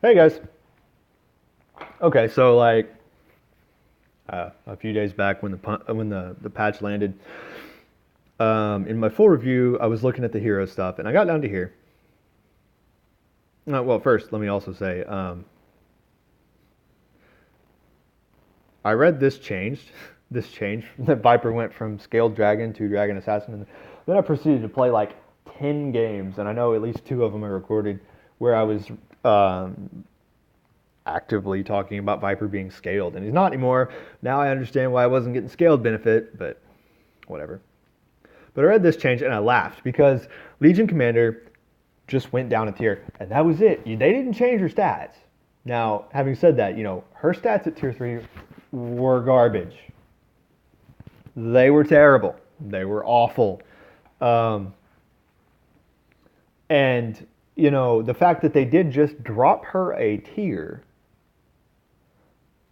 Hey guys. Okay, so a few days back when the patch landed, in my full review, I was looking at the hero stuff, and I got down to here. Well, first, let me also say, I read this changed. This changed. That Viper went from Scaled Dragon to Dragon Assassin, and then I proceeded to play like 10 games, and I know at least two of them are recorded, where I was um, actively talking about Viper being scaled, and he's not anymore. Now I understand why I wasn't getting scaled benefit, but whatever. But I read this change and I laughed because Legion Commander just went down a tier, and that was it. They didn't change her stats. Now, having said that, her stats at tier 3 were garbage. They were terrible. They were awful. Um, and, the fact that they did just drop her a tier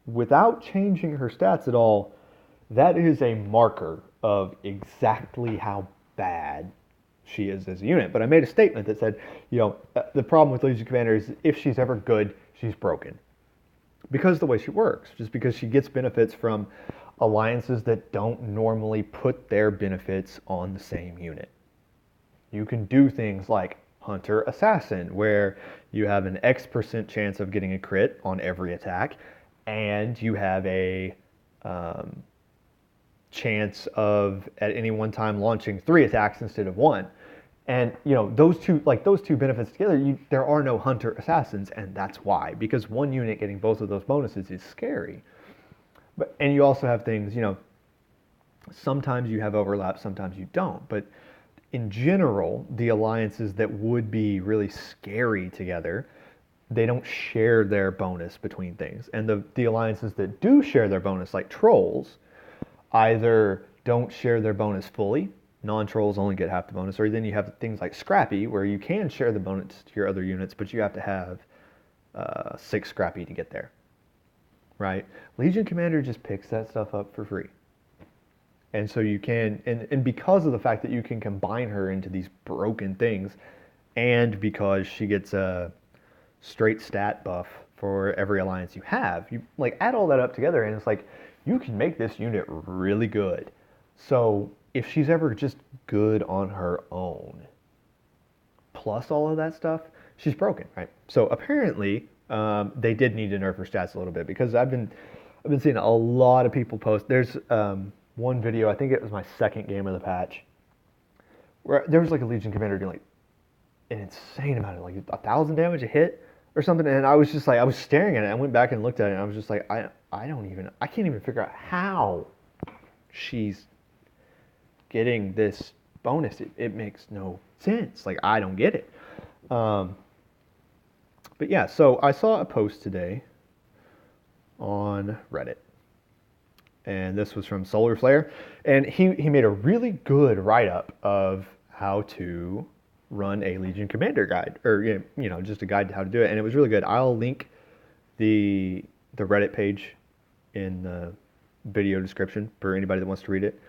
without changing her stats at all, that is a marker of exactly how bad she is as a unit. But I made a statement that said, the problem with Legion Commander is if she's ever good, she's broken. Because of the way she works, just because she gets benefits from alliances that don't normally put their benefits on the same unit. You can do things like Hunter Assassin, where you have an X% chance of getting a crit on every attack, and you have a um, chance of at any one time launching 3 attacks instead of one. And those two benefits together, there are no Hunter Assassins, and that's why, because one unit getting both of those bonuses is scary. And you also have things, sometimes you have overlap, sometimes you don't. But in general, the alliances that would be really scary together, they don't share their bonus between things. And the alliances that do share their bonus, like trolls, either don't share their bonus fully, non-trolls only get half the bonus, or then you have things like Scrappy, where you can share the bonus to your other units, but you have to have 6 Scrappy to get there, right? Legion Commander just picks that stuff up for free. And so you can, and because of the fact that you can combine her into these broken things, and because she gets a straight stat buff for every alliance you have, you like add all that up together, and it's like you can make this unit really good. So if she's ever just good on her own, plus all of that stuff, she's broken, right? So apparently, they did need to nerf her stats a little bit because I've been seeing a lot of people post. There's one video, I think it was my second game of the patch, where there was like a Legion Commander doing like an insane amount of like 1,000 damage a hit or something, and I was just like, I was staring at it. I went back and looked at it, and I was just like, I can't even figure out how she's getting this bonus. It makes no sense. Like, I don't get it. Um, but yeah, so I saw a post today on Reddit, and this was from Solar Flare, and he made a really good write up of how to run a Legion Commander guide, or just a guide to how to do it, and it was really good. I'll link the Reddit page in the video description for anybody that wants to read it.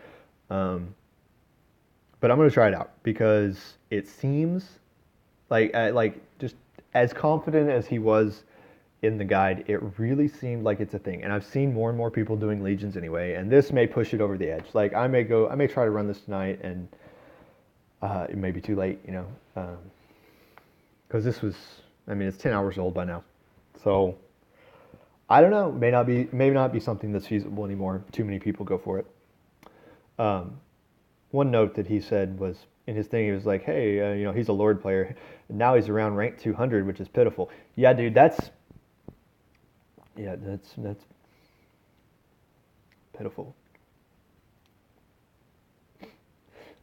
Um, but I'm gonna try it out because it seems like just as confident as he was in the guide, it really seemed like it's a thing. And I've seen more and more people doing legions anyway, and this may push it over the edge. Like I may try to run this tonight, and it may be too late, because this was, I mean, it's 10 hours old by now, so I don't know. May not be something that's feasible anymore. Too many people go for it. Um, One note that he said was in his thing, he was like, "Hey, he's a Lord player. Now he's around rank 200, which is pitiful." Yeah, dude, that's pitiful.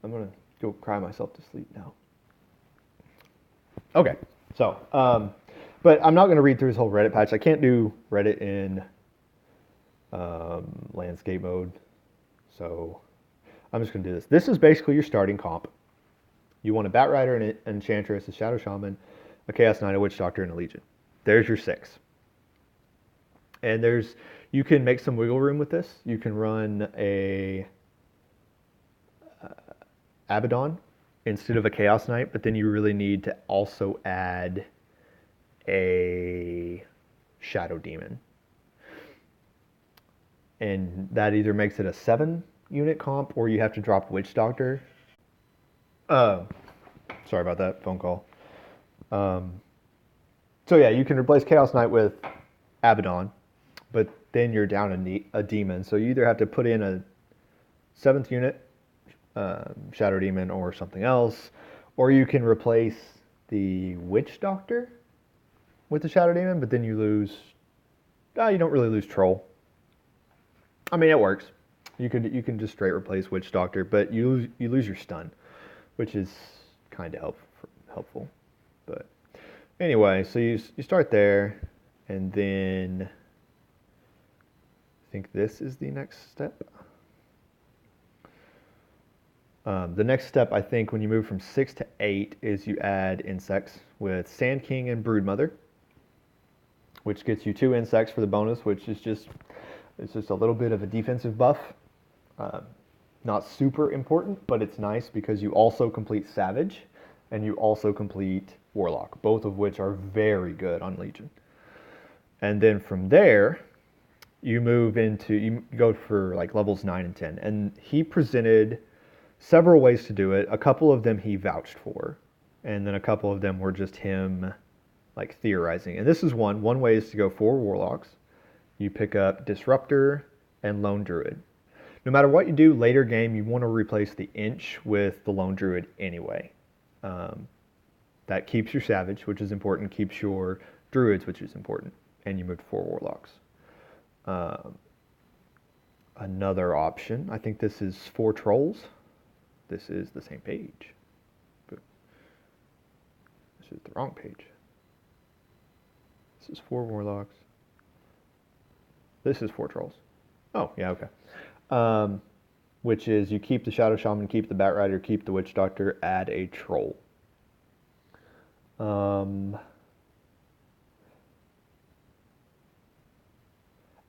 I'm gonna go cry myself to sleep now. Okay, so, but I'm not gonna read through his whole Reddit patch. I can't do Reddit in landscape mode, so I'm just gonna do this. This is basically your starting comp. You want a Bat Rider, an Enchantress, a Shadow Shaman, a Chaos Knight, a Witch Doctor, and a Legion. There's your 6. And you can make some wiggle room with this. You can run a Abaddon instead of a Chaos Knight, but then you really need to also add a Shadow Demon. And that either makes it a 7-unit comp, or you have to drop Witch Doctor. Sorry about that phone call. So yeah, you can replace Chaos Knight with Abaddon, but then you're down a demon. So you either have to put in a 7th unit Shadow Demon or something else, or you can replace the Witch Doctor with the Shadow Demon, but then you lose. You don't really lose Troll. I mean, it works. You can just straight replace Witch Doctor, but you lose your stun, which is kind of helpful. But anyway, so you start there, and then I think this is the next step. The next step, I think, when you move from 6 to 8 is you add insects with Sand King and Broodmother, which gets you 2 insects for the bonus, which is just a little bit of a defensive buff. Not super important, but it's nice because you also complete Savage and you also complete Warlock, both of which are very good on Legion. And then from there, you go for like levels 9 and 10. And he presented several ways to do it. A couple of them he vouched for, and then a couple of them were just him like theorizing. And this is one way is to go 4 Warlocks. You pick up Disruptor and Lone Druid. No matter what you do later game, you want to replace the Inch with the Lone Druid anyway. That keeps your Savage, which is important, keeps your Druids, which is important, and you move to 4 Warlocks. Another option, I think this is 4 Trolls. This is the same page. But this is the wrong page. This is 4 Warlocks. This is 4 Trolls. Oh, yeah, okay. Which is you keep the Shadow Shaman, keep the Bat Rider, keep the Witch Doctor, add a Troll. And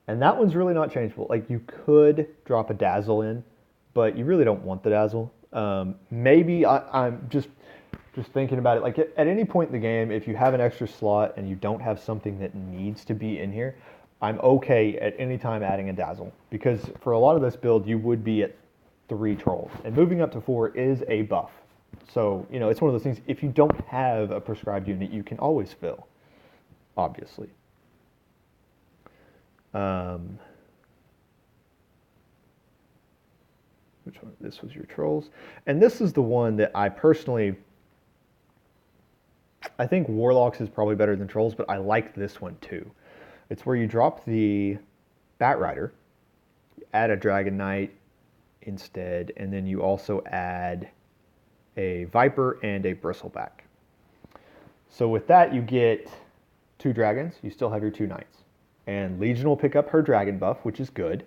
that one's really not changeable. Like, you could drop a Dazzle in, but you really don't want the Dazzle. Maybe I'm just thinking about it. Like, at any point in the game, if you have an extra slot and you don't have something that needs to be in here, I'm okay at any time adding a Dazzle, because for a lot of this build, you would be at 3 Trolls, and moving up to 4 is a buff. So, it's one of those things, if you don't have a prescribed unit, you can always fill, obviously. Which one? This was your Trolls. And this is the one that I think Warlocks is probably better than Trolls, but I like this one too. It's where you drop the Bat Rider, add a Dragon Knight instead, and then you also add a Viper and a Bristleback. So with that, you get 2 dragons. You still have your 2 knights. And Legion will pick up her dragon buff, which is good.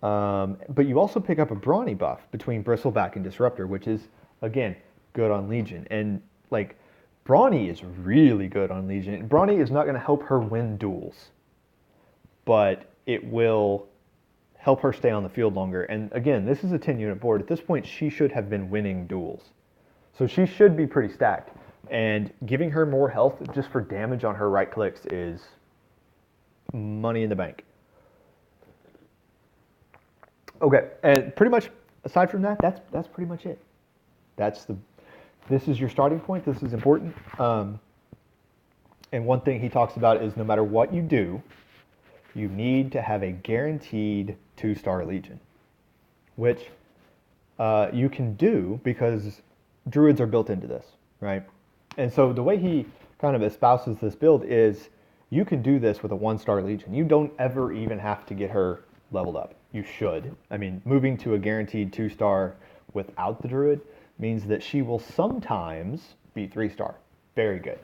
But you also pick up a Brawny buff between Bristleback and Disruptor, which is, again, good on Legion. And, like, Brawny is really good on Legion. Brawny is not going to help her win duels, but it will help her stay on the field longer. And again, this is a 10-unit board. At this point, she should have been winning duels. So she should be pretty stacked. And giving her more health just for damage on her right clicks is money in the bank. Okay, and pretty much aside from that, that's pretty much it. This is your starting point. This is important. And one thing he talks about is no matter what you do, you need to have a guaranteed 2-star Legion, which you can do because Druids are built into this, right? And so the way he kind of espouses this build is you can do this with a 1-star Legion. You don't ever even have to get her leveled up. You should. I mean, moving to a guaranteed 2-star without the Druid means that she will sometimes be 3-star. Very good.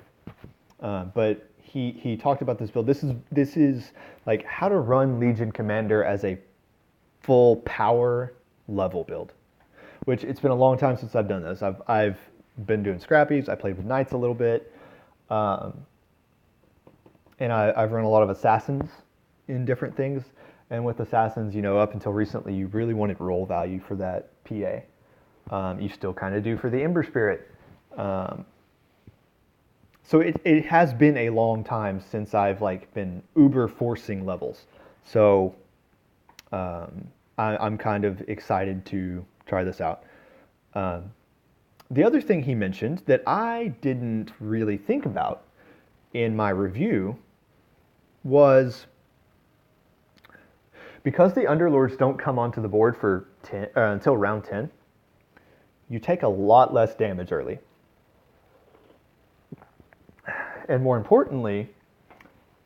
But he talked about this build. This is like how to run Legion Commander as a full power level build, which it's been a long time since I've done this. I've been doing scrappies. I played with Knights a little bit. And I've run a lot of Assassins in different things. And with Assassins, up until recently, you really wanted roll value for that PA. You still kind of do for the Ember Spirit. So it has been a long time since I've like been uber forcing levels. So I'm kind of excited to try this out. Um, the other thing he mentioned that I didn't really think about in my review was because the Underlords don't come onto the board for until round 10, you take a lot less damage early. And more importantly,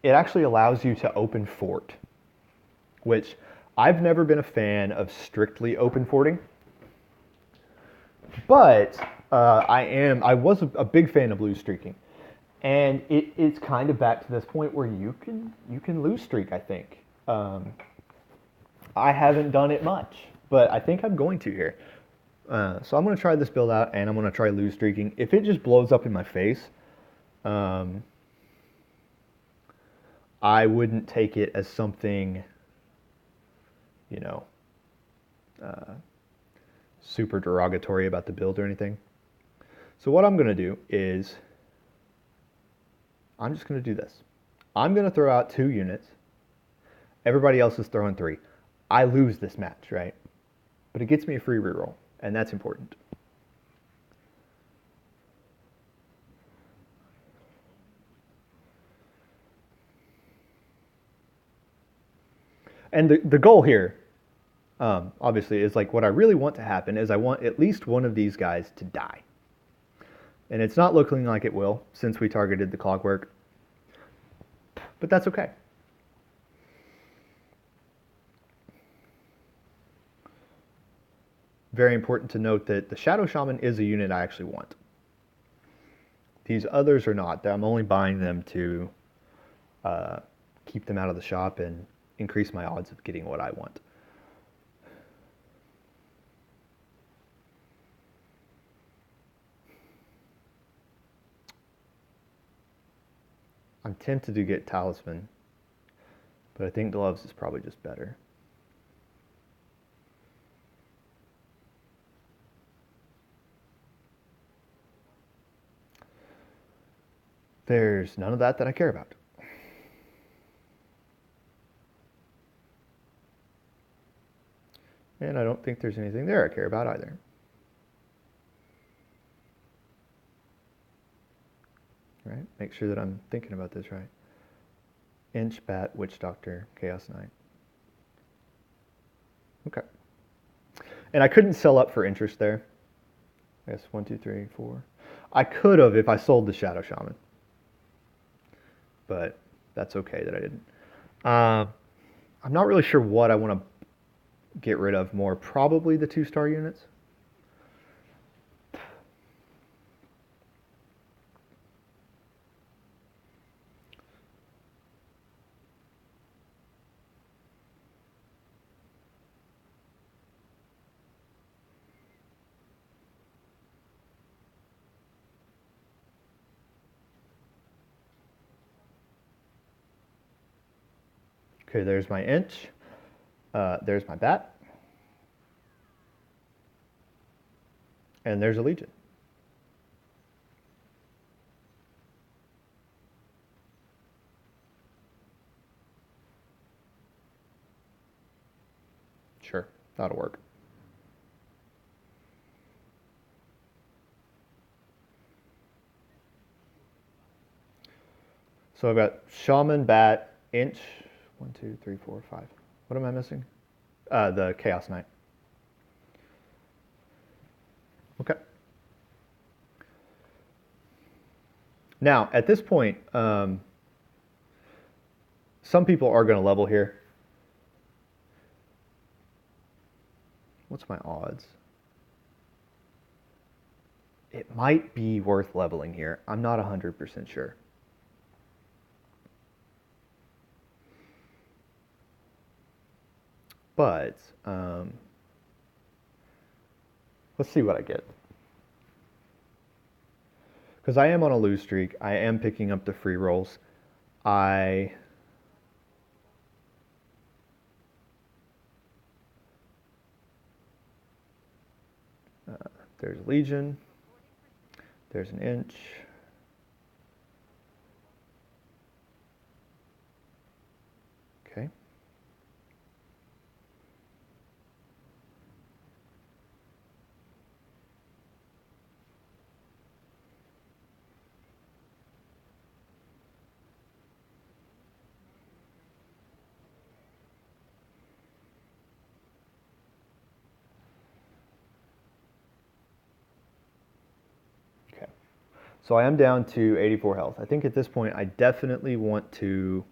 it actually allows you to open fort, which I've never been a fan of strictly open forting. But I was a big fan of lose streaking, and it's kind of back to this point where you can lose streak. I think I haven't done it much, but I think I'm going to here. So I'm going to try this build out, and I'm going to try lose streaking. If it just blows up in my face, I wouldn't take it as something, you know, super derogatory about the build or anything. So what I'm going to do is I'm just going to do this. I'm going to throw out 2 units. Everybody else is throwing 3. I lose this match, right? But it gets me a free reroll, and that's important. And the goal here, obviously, is like what I really want to happen is I want at least one of these guys to die. And it's not looking like it will since we targeted the clockwork. But that's okay. Very important to note that the Shadow Shaman is a unit I actually want. These others are not. I'm only buying them to keep them out of the shop and increase my odds of getting what I want. I'm tempted to get Talisman, but I think Gloves is probably just better. There's none of that I care about. And I don't think there's anything there I care about either. Right? Make sure that I'm thinking about this right. Inch, Bat, Witch Doctor, Chaos Knight. Okay. And I couldn't sell up for interest there. I guess 1, 2, 3, 4. I could have if I sold the Shadow Shaman. But that's okay that I didn't. I'm not really sure what I want to get rid of more. Probably the 2-star units. Okay, there's my Inch. There's my Bat. And there's a Legion. Sure, that'll work. So I've got Shaman, Bat, Inch. 1, 2, 3, 4, 5. What am I missing? The Chaos Knight. Okay. Now, at this point, some people are going to level here. What's my odds? It might be worth leveling here. I'm not 100% sure. But let's see what I get. Because I am on a lose streak. I am picking up the free rolls. There's Legion. There's an Inch. So I am down to 84 health. I think at this point I definitely want to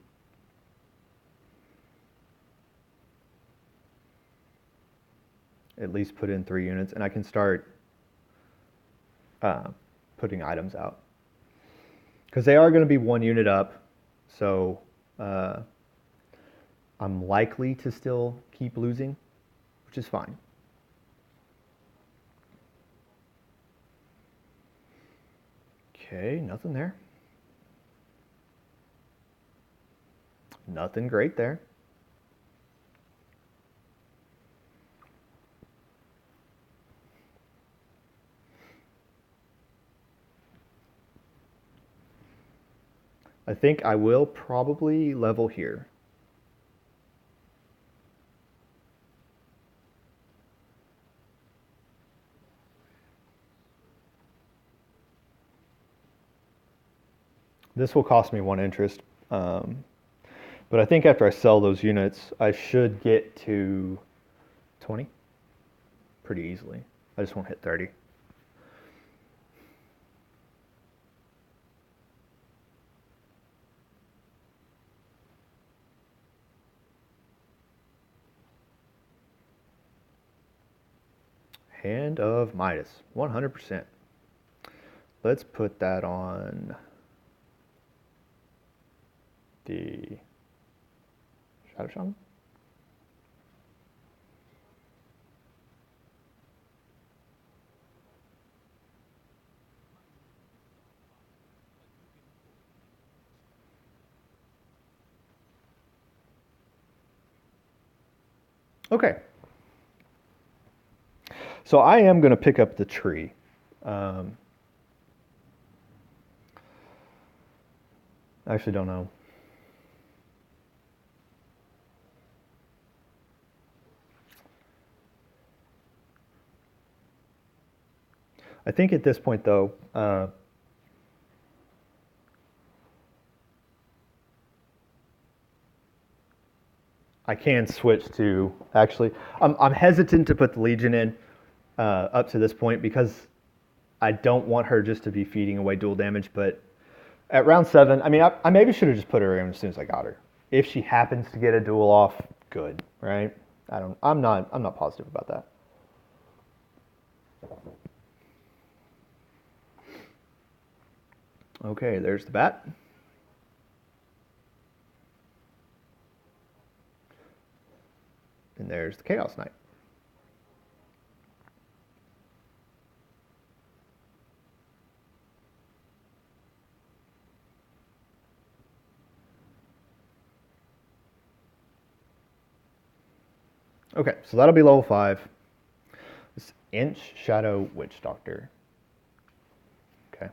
at least put in 3 units, and I can start putting items out. Because they are going to be 1 unit up, so I'm likely to still keep losing, which is fine. Okay, nothing there. Nothing great there. I think I will probably level here. This will cost me 1 interest, but I think after I sell those units, I should get to 20 pretty easily. I just won't hit 30. Hand of Midas, 100%. Let's put that on the Shadow Shaman. Okay. So I am going to pick up the tree. I actually don't know. I think at this point, though, I can switch to actually. I'm hesitant to put the Legion in up to this point because I don't want her just to be feeding away dual damage. But at round 7, I mean, I maybe should have just put her in as soon as I got her. If she happens to get a duel off, good, right? I'm not positive about that. Okay, there's the bat. And there's the Chaos Knight. Okay, so that'll be level 5. This Inch Shadow Witch Doctor. Okay.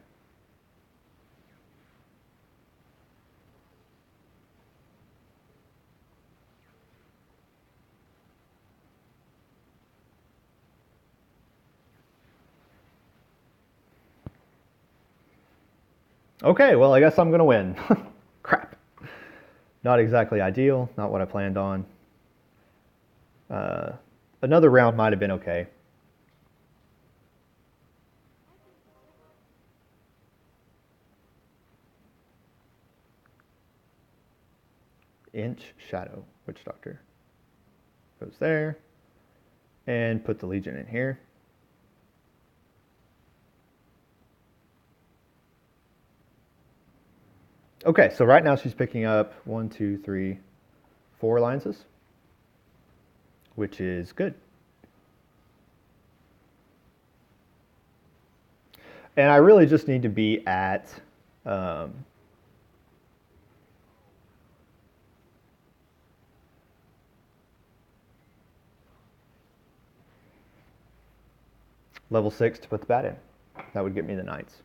Okay, well, I guess I'm going to win. Crap. Not exactly ideal, not what I planned on. Another round might have been okay. Inch Shadow Witch Doctor. Goes there. And put the Legion in here. Okay, so right now she's picking up 1, 2, 3, 4 alliances, which is good. And I really just need to be at level 6 to put the bat in. That would get me the Knights.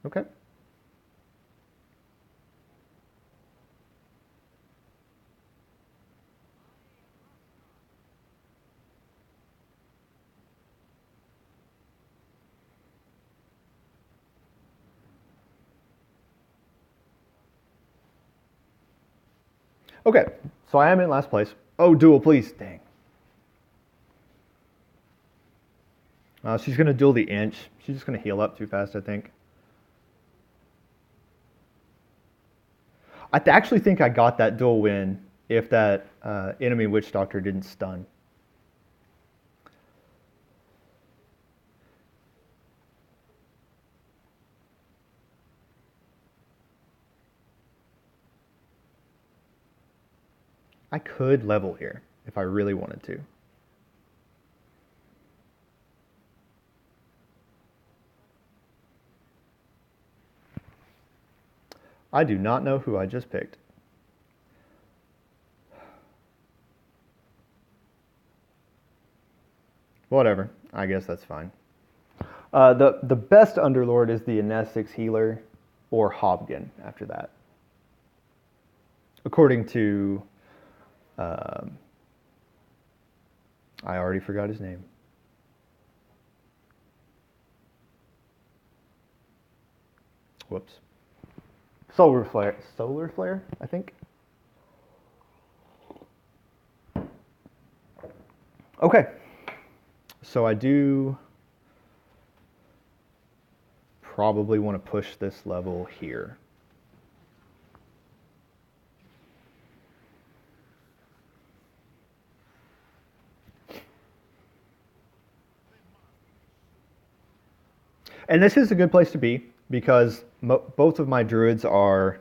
Okay. Okay, so I am in last place. Oh, duel, please. Dang. She's going to duel the inch. She's just going to heal up too fast, I think. I actually think I got that duel win if that enemy witch doctor didn't stun. I could level here if I really wanted to. I do not know who I just picked. Whatever. I guess that's fine. The best Underlord is the Anestics Healer or Hobgon after that. According to... I already forgot his name. Whoops. Solar Flare, I think. Okay. So I do probably want to push this level here. And this is a good place to be because both of my druids are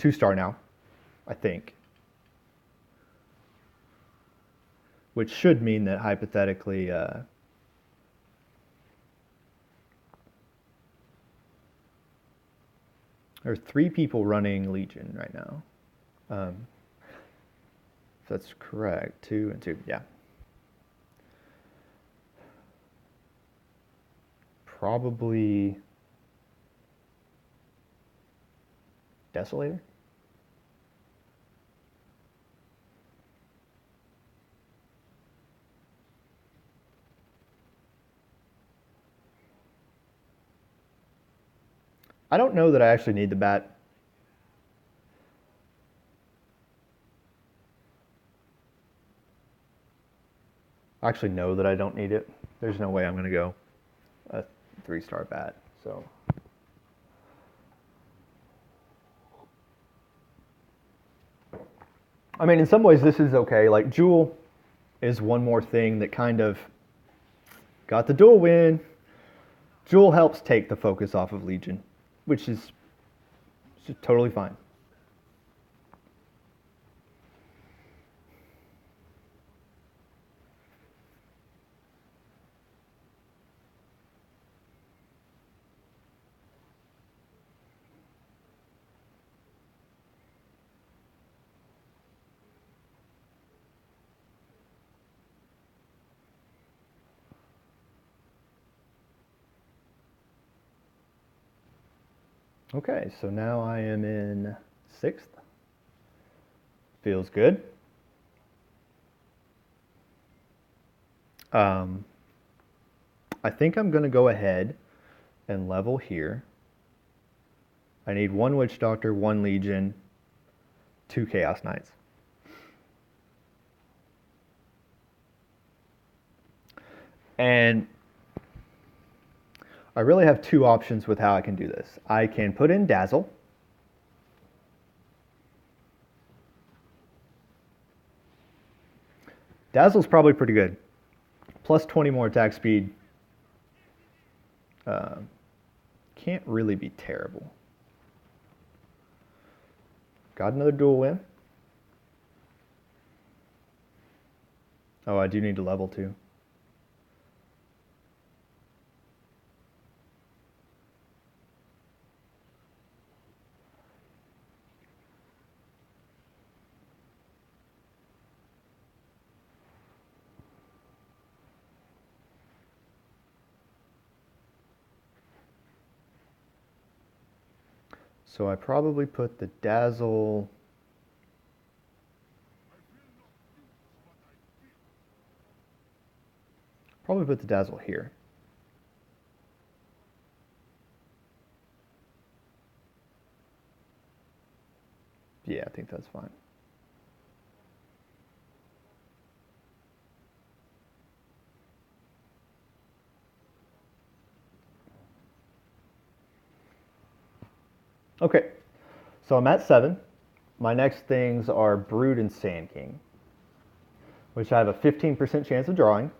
2-star now, I think. Which should mean that hypothetically there are 3 people running Legion right now. If that's correct, 2 and 2, yeah. Probably Desolator? I don't know that I actually need the bat. I actually know that I don't need it. There's no way I'm going to go a 3-star bat, so... I mean, in some ways this is okay. Like, Jewel is one more thing that kind of got the duel win. Jewel helps take the focus off of Legion, which is just totally fine. Okay, so now I am in 6th. Feels good. I think I'm going to go ahead and level here. I need 1 Witch Doctor, 1 Legion, 2 Chaos Knights. And I really have 2 options with how I can do this. I can put in Dazzle. Dazzle's probably pretty good. Plus 20 more attack speed. Can't really be terrible. Got another dual win. Oh, I do need to level too. So I probably put the Dazzle... Probably put the Dazzle here. Yeah, I think that's fine. Okay, so I'm at 7. My next things are Brood and Sand King, which I have a 15% chance of drawing.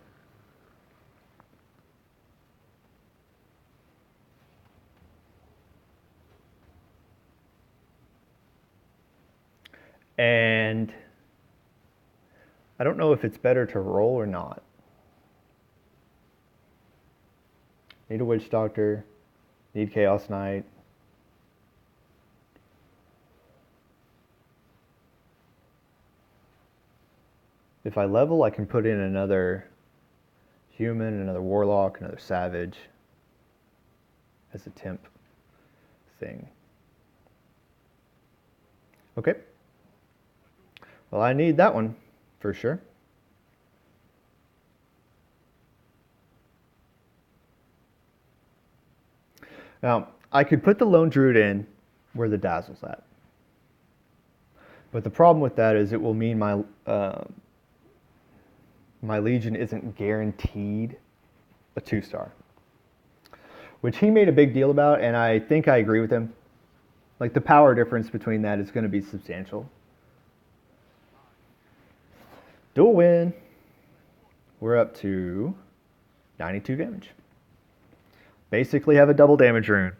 And I don't know if it's better to roll or not. Need a Witch Doctor, need Chaos Knight. If I level, I can put in another human, another warlock, another savage as a temp thing. Okay. Well, I need that one for sure. Now, I could put the Lone Druid in where the Dazzle's at. But the problem with that is it will mean my Legion isn't guaranteed a 2-star. Which he made a big deal about, and I think I agree with him. Like, the power difference between that is going to be substantial. Dual win. We're up to 92 damage. Basically have a double damage rune.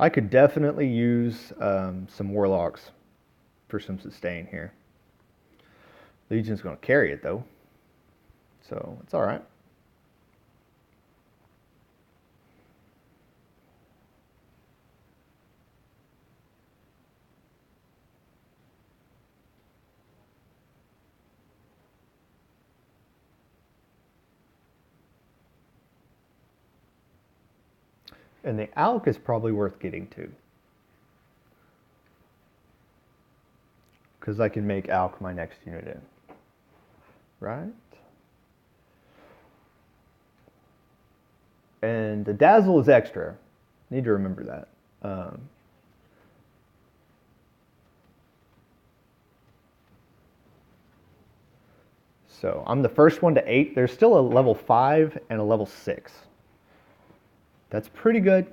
I could definitely use some warlocks for some sustain here. Legion's going to carry it though, so it's all right. And the Alk is probably worth getting to, because I can make Alk my next unit in. Right? And the Dazzle is extra. Need to remember that. So I'm the first one to 8. There's still a level 5 and a level 6. That's pretty good.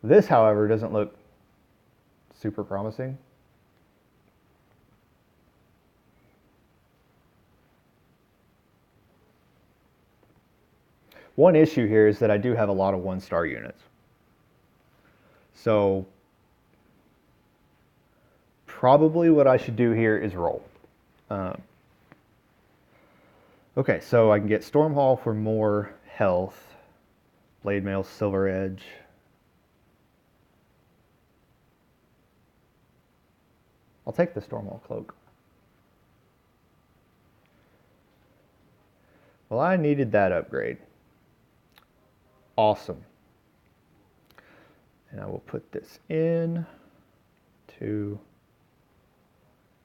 This, however, doesn't look super promising. One issue here is that I do have a lot of 1-star units. So probably what I should do here is roll. Okay, so I can get Stormhall for more health. Blade Mail, Silver Edge. I'll take the Stormhall Cloak. Well, I needed that upgrade. Awesome. And I will put this in to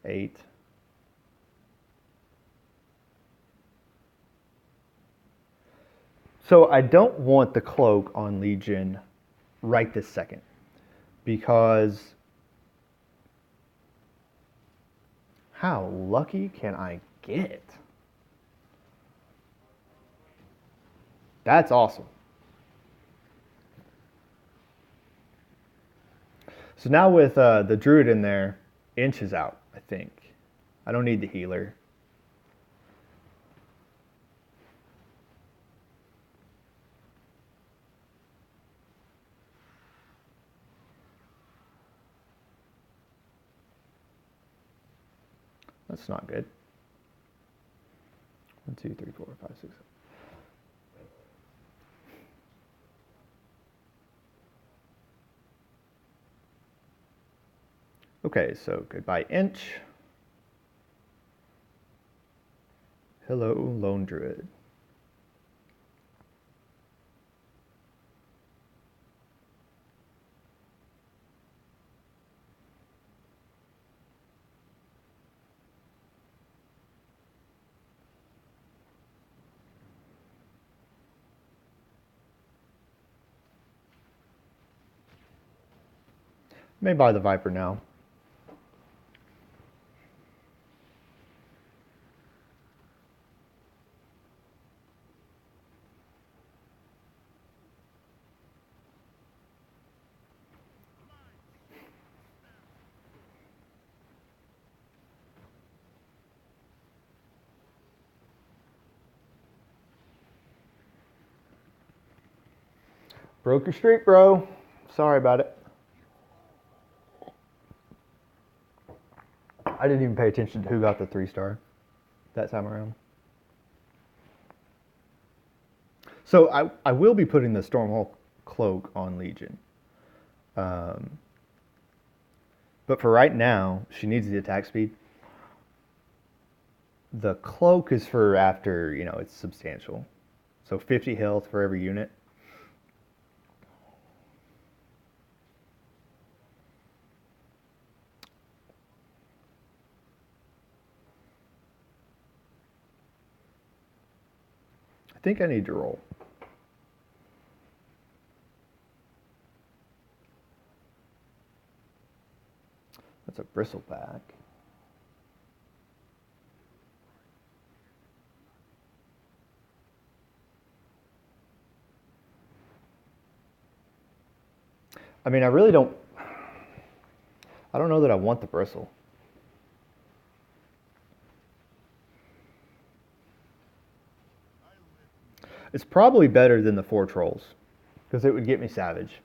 8. So I don't want the cloak on Legion right this second, because how lucky can I get? That's awesome. So now with the Druid in there, Inch is out, I think. I don't need the healer. That's not good. 1, 2, 3, 4, 5, 6. Okay, so goodbye Inch. Hello, Lone Druid. May buy the Viper now. Broke your streak, bro. Sorry about it. I didn't even pay attention to who got the 3-star that time around. So I will be putting the Stormhawk cloak on Legion. But for right now, she needs the attack speed. The cloak is for after, it's substantial. So 50 health for every unit. I think I need to roll. That's a bristleback. I mean, I don't know that I want the bristle. It's probably better than the 4 trolls, because it would get me savage.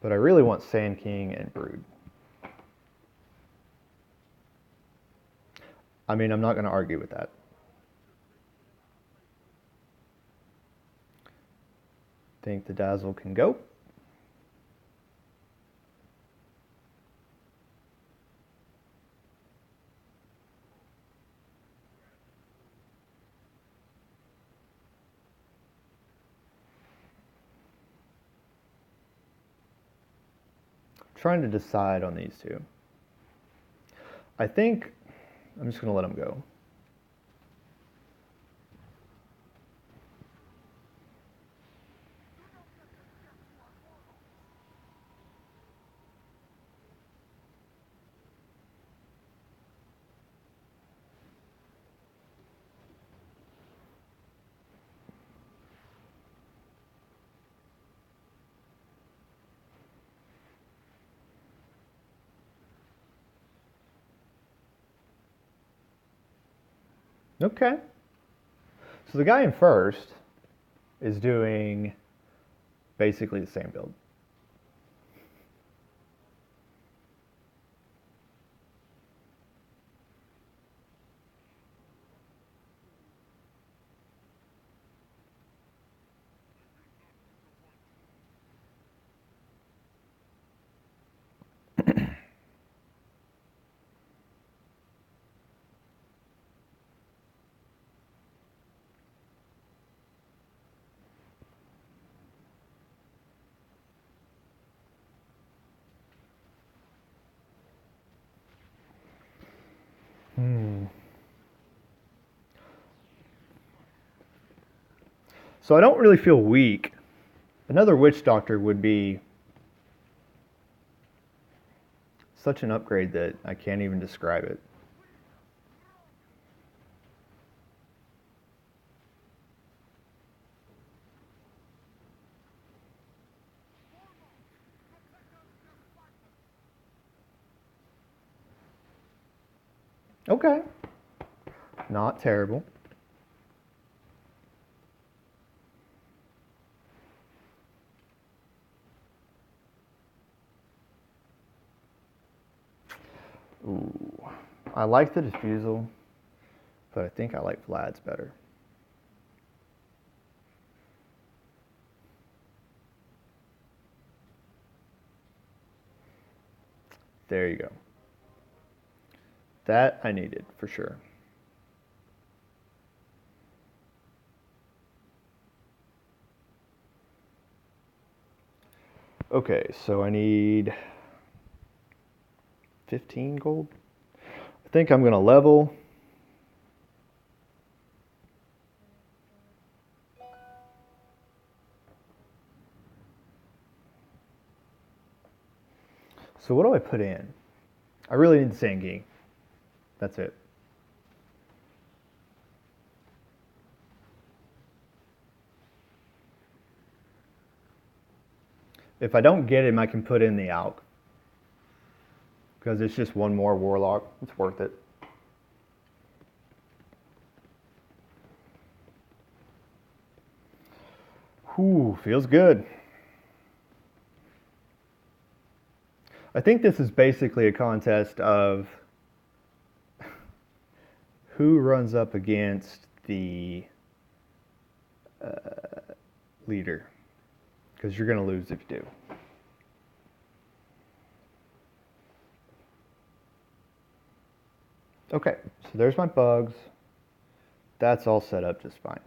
But I really want Sand King and Brood. I mean, I'm not going to argue with that. Think the Dazzle can go. Trying to decide on these two. I think I'm just going to let them go. Okay. So the guy in first is doing basically the same build. So I don't really feel weak. Another Witch Doctor would be such an upgrade that I can't even describe it. Okay. Not terrible. Ooh. I like the diffusal, but I think I like Vlad's better. There you go. That I needed for sure. Okay, so I need 15 gold. I think I'm gonna level. So what do I put in? I really need the Sangi. That's it. If I don't get him, I can put in the Alk. Because it's just one more Warlock. It's worth it. Whew, feels good. I think this is basically a contest of who runs up against the leader. Because you're going to lose if you do. Okay, so there's my bugs. That's all set up just fine.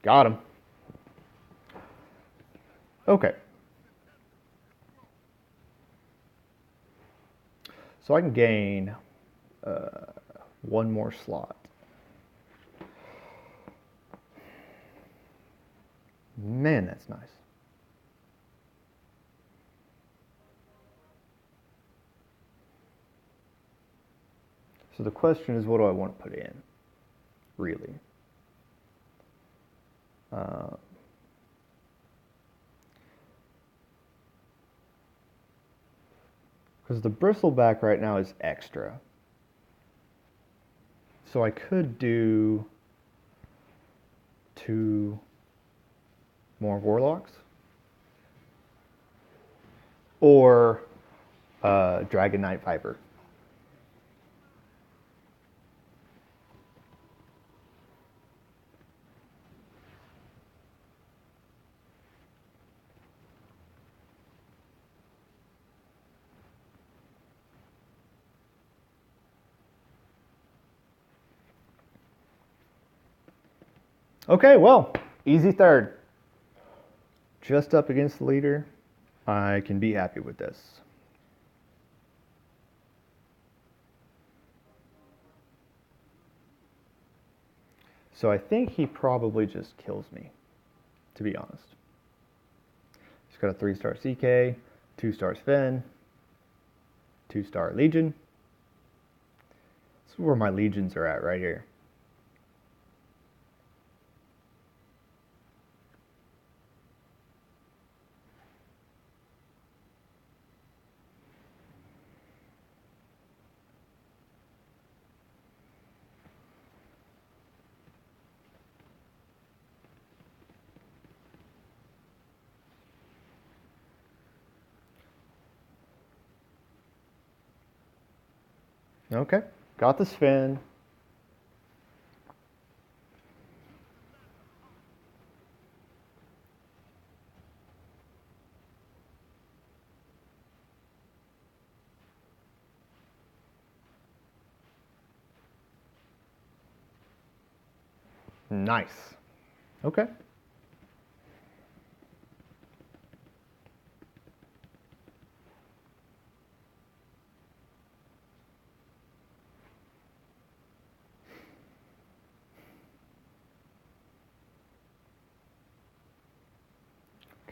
Got him. Okay. So I can gain one more slot. Man, that's nice. So the question is, what do I want to put in? Really? Because the bristleback right now is extra. So I could do 2 more Warlocks. Or Dragon Knight Viper. Okay, well, easy third. Just up against the leader. I can be happy with this. So I think he probably just kills me, to be honest. He's got a 3-star CK, 2 stars Finn, 2-star Legion. This is where my legions are at right here. Okay, got the Sven. Nice. Okay.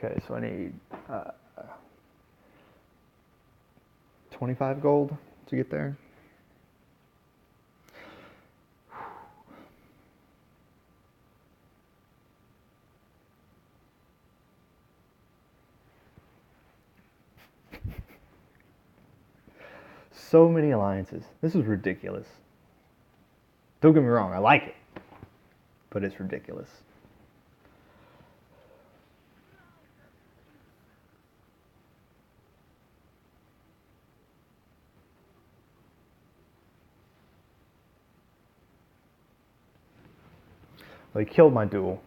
Okay, so I need 25 gold to get there. So many alliances. This is ridiculous. Don't get me wrong, I like it, but it's ridiculous. Well, he killed my duel.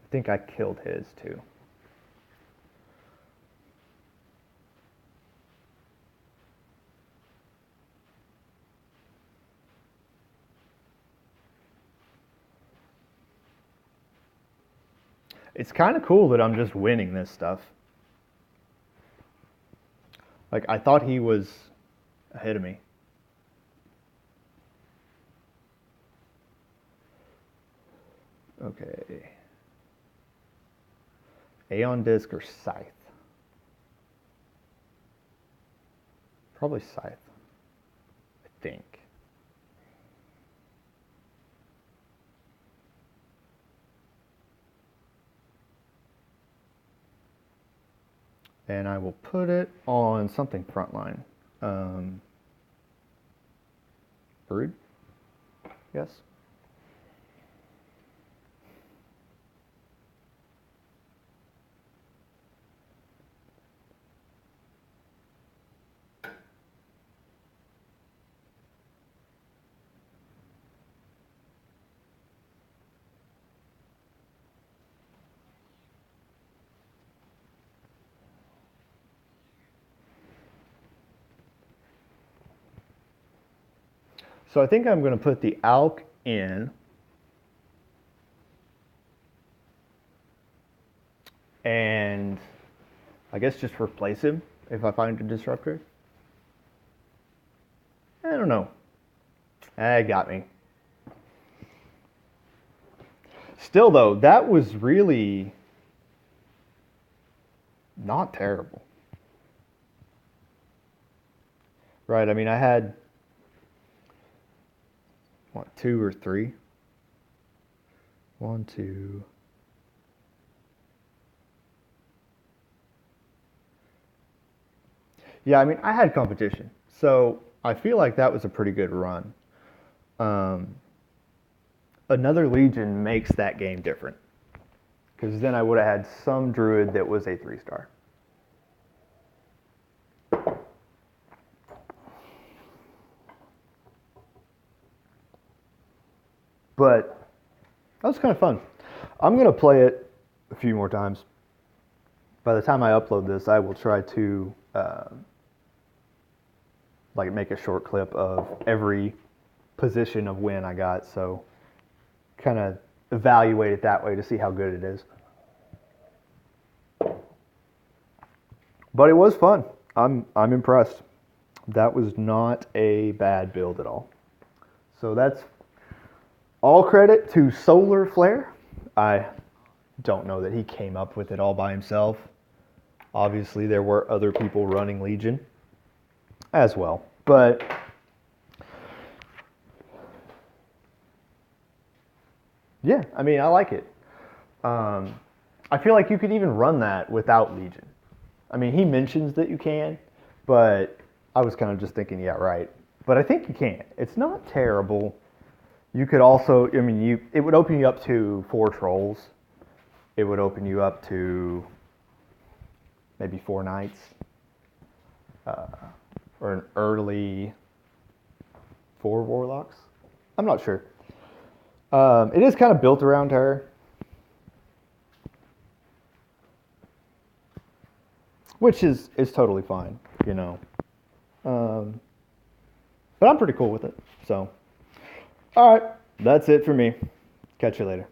I think I killed his too. It's kind of cool that I'm just winning this stuff. Like, I thought he was ahead of me. Okay. Aeon Disc or Scythe? Probably Scythe. I think. And I will put it on something frontline. Brood? Yes. So I think I'm going to put the Alk in. And I guess just replace him if I find a disruptor. I don't know. That got me. Still though, that was really not terrible. Right, I mean I had what, 2 or 3? 1, 2. Yeah, I mean, I had competition. So I feel like that was a pretty good run. Another Legion makes that game different. Because then I would have had some Druid that was a 3-star. But that was kind of fun. I'm going to play it a few more times. By the time I upload this, I will try to like make a short clip of every position of win I got, so kind of evaluate it that way to see how good it is. But it was fun. I'm impressed. That was not a bad build at all. So that's all credit to Solar Flare. I don't know that he came up with it all by himself. Obviously, there were other people running Legion as well. But yeah, I mean, I like it. I feel like you could even run that without Legion. I mean, he mentions that you can, but I was kind of just thinking, yeah, right. But I think you can. It's not terrible. You could also, I mean, it would open you up to 4 trolls. It would open you up to maybe 4 knights. Or an early 4 warlocks. I'm not sure. It is kind of built around her. Which is totally fine, you know. But I'm pretty cool with it. So, all right, that's it for me. Catch you later.